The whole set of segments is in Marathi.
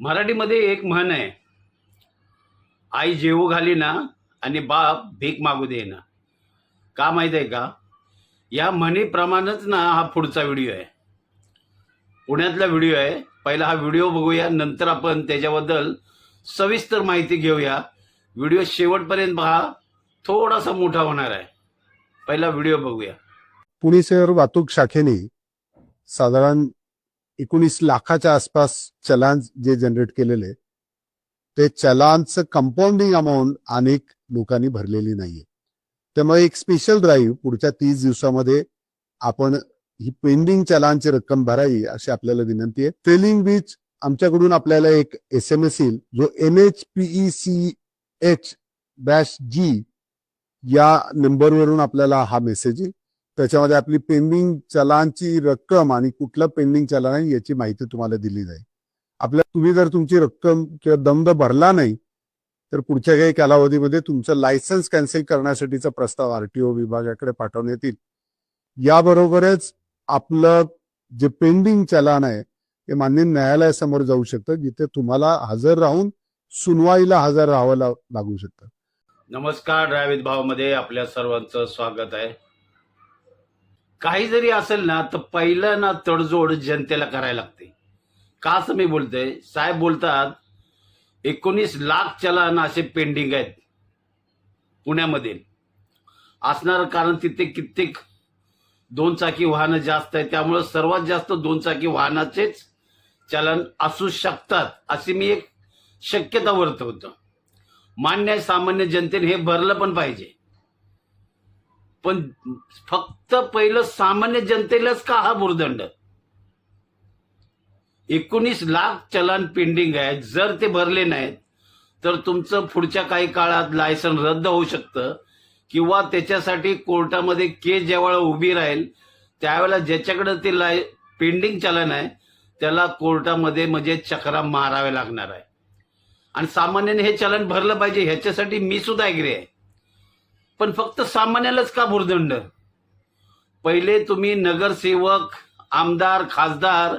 मराठीमध्ये एक म्हण आहे, आई जेवू घाली ना आणि बाप भीक मागू दे ना. का माहित आहे का? या म्हणीप्रमाणेच ना हा पुढचा व्हिडिओ आहे. पुण्यातला व्हिडिओ आहे. पहिला हा व्हिडिओ बघूया, नंतर आपण त्याच्याबद्दल सविस्तर माहिती घेऊया. व्हिडिओ शेवटपर्यंत पहा, थोडासा मोठा होणार आहे. पहिला व्हिडिओ बघूया. पुणे शहर वाहतूक शाखेने साधारण 19 लाखाच्या आसपास चलान जे जनरेट केलेले, ते चलानचं कंपाऊंडिंग अमाऊंट अनेक लोकांनी भरलेली नाहीये. त्यामुळे एक स्पेशल ड्राईव्ह पुढच्या 30 दिवसामध्ये आपण ही पेंडिंग चलानची रक्कम भरावी अशी आपल्याला विनंती आहे. ट्रेलिंग बीच आमच्याकडून आपल्याला एक SMS येईल, जो NHPECH-G या नंबरवरून आपल्याला हा मेसेज येईल. त्याच्यामध्ये आपली पेंडिंग चलानची रक्कम आणि कुठलं पेंडिंग चलान आहे याची माहिती तुम्हाला दिली जाईल. तुम्ही जर तुमची रक्कम किंवा दंड भरला नाही तर पुढच्या काही कालावधीमध्ये तुमचं लायसन्स कॅन्सल करण्यासाठीचा प्रस्ताव RTO विभागाकडे पाठवण्यात येईल. याबरोबरच आपलं जे पेंडिंग चलान आहे ते मान्य न्यायालयासमोर जाऊ शकतं, जिथे तुम्हाला हजर राहून सुनवाईला हजर राहावं लागू शकतं. नमस्कार, ड्रायव्हित भावमध्ये आपल्या सर्वांचं स्वागत आहे. काही जरी असेल ना, तर पहिलं ना तडजोड जनतेला करायला लागते. का असं मी बोलतोय? साहेब बोलतात 19 लाख चलान असे पेंडिंग आहेत पुण्यामध्ये असणार, कारण तिथे कित्येक दोन चाकी वाहनं जास्त आहेत. त्यामुळे सर्वात जास्त दोन चाकी वाहनाचेच चलन असू शकतात अशी मी एक शक्यता वर्तवतो. मान्य आहे, सामान्य जनतेने हे भरलं पण पाहिजे, पण फक्त पहिलं सामान्य जनतेलाच का हा भुर्दंड? 19 लाख चलान पेंडिंग आहे. जर ते भरले नाहीत तर तुमचं पुढच्या काही काळात लायसन रद्द होऊ शकतं, किंवा त्याच्यासाठी कोर्टामध्ये केस जेव्हा उभी राहील त्यावेळेला ज्याच्याकडे ते पेंडिंग चलन आहे त्याला कोर्टामध्ये म्हणजे चक्रा माराव्या लागणार आहे. आणि सामान्याने हे चलन भरलं पाहिजे, ह्याच्यासाठी मी सुद्धा ऍग्री आहे. पण फक्त सामान्यालाच का भुर्दंड? पहिले तुम्ही नगरसेवक, आमदार, खासदार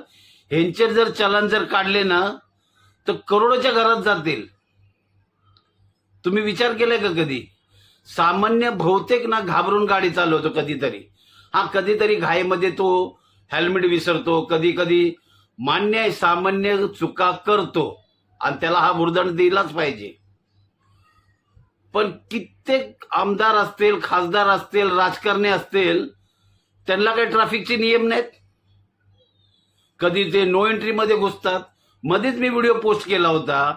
ह्यांचे जर चलन जर काढले ना तर करोडोच्या घरात जातील. तुम्ही विचार केलाय का कधी? सामान्य बहुतेक ना घाबरून गाडी चालवतो कधीतरी. कधीतरी घाईमध्ये तो हेल्मेट विसरतो, कधी कधी मान्य आहे सामान्य चुका करतो आणि त्याला हा भुर्दंड दिलाच पाहिजे. पण कित्येक आमदार असतील, खासदार असतील, राजकारणी असतील, त्यांना काही ट्रॅफिकचे नियम नाहीत. कधी ते नो एंट्री मध्ये घुसतात. मध्येच मी व्हिडिओ पोस्ट केला होता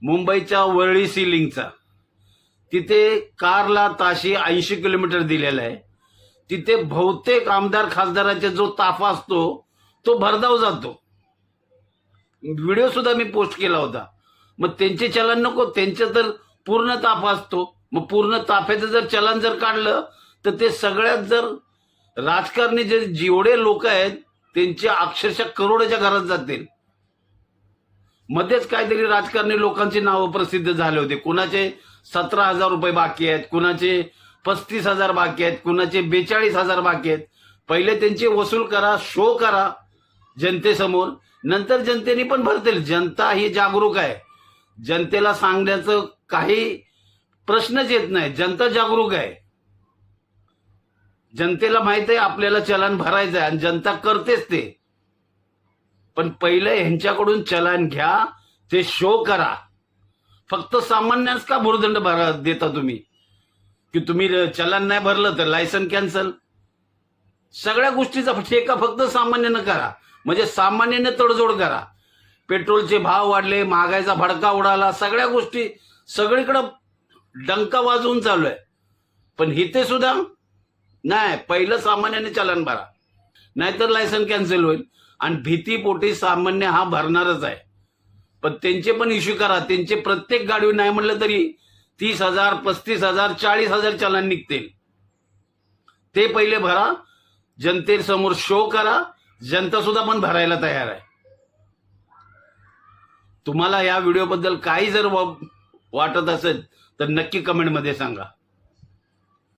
मुंबईच्या वरळी सिलिंगचा. तिथे कारला ताशी 80 किलोमीटर दिलेला आहे. तिथे बहुतेक आमदार खासदाराचा जो ताफा असतो तो भरधाव जातो. व्हिडिओ सुद्धा मी पोस्ट केला होता. मग त्यांचे चलन नको? त्यांचे तर पूर्ण ताफा असतो. मग पूर्ण ताफ्याचं जर चलन जर काढलं तर ते सगळ्यात जर राजकारणी जेवढे लोक आहेत त्यांचे अक्षरशः करोडोच्या घरात जातील. मध्येच काहीतरी राजकारणी लोकांची नावं प्रसिद्ध झाले होते. कुणाचे 17,000 रुपये बाकी आहेत, कुणाचे 35,000 बाकी आहेत, कुणाचे 42,000 बाकी आहेत. पहिले त्यांचे वसूल करा, शो करा जनतेसमोर, नंतर जनतेने पण भरतील. जनता ही जागरूक आहे, जनतेला सांगण्याचं काही प्रश्नच येत नाही. जनता जागरूक आहे, जनतेला माहित आहे आपल्याला चलन भरायचं आहे आणि जनता करतेच ते. पण पहिलं ह्यांच्याकडून चलन घ्या, ते शो करा. फक्त सामान्याच का भुर्दंड देता तुम्ही? की तुम्ही चलन नाही भरलं तर लायसन कॅन्सल. सगळ्या गोष्टीचा ठेका फक्त सामान्यानं करा, म्हणजे सामान्याने तडजोड करा. पेट्रोलचे भाव वाढले, महागाईचा भडका उडाला, सगळ्या गोष्टी सगळीकडे डंका वाजवून चालू आहे. पण इथे सुद्धा नाही, पहिलं सामान्याने चलन भरा, नाहीतर लायसन कॅन्सल होईल. आणि भीतीपोटी सामान्य हा भरणारच आहे. पण त्यांचे पण इश्यू करा. त्यांचे प्रत्येक गाडी नाही म्हणलं तरी 30,000, 35,000, 40,000 चलन निघतील. ते पहिले भरा, जनतेसमोर शो करा. जनता सुद्धा पण भरायला तयार आहे. तुम्हाला या व्हिडिओबद्दल काही जर वाटत असेल तर नक्की कमेंटमध्ये सांगा.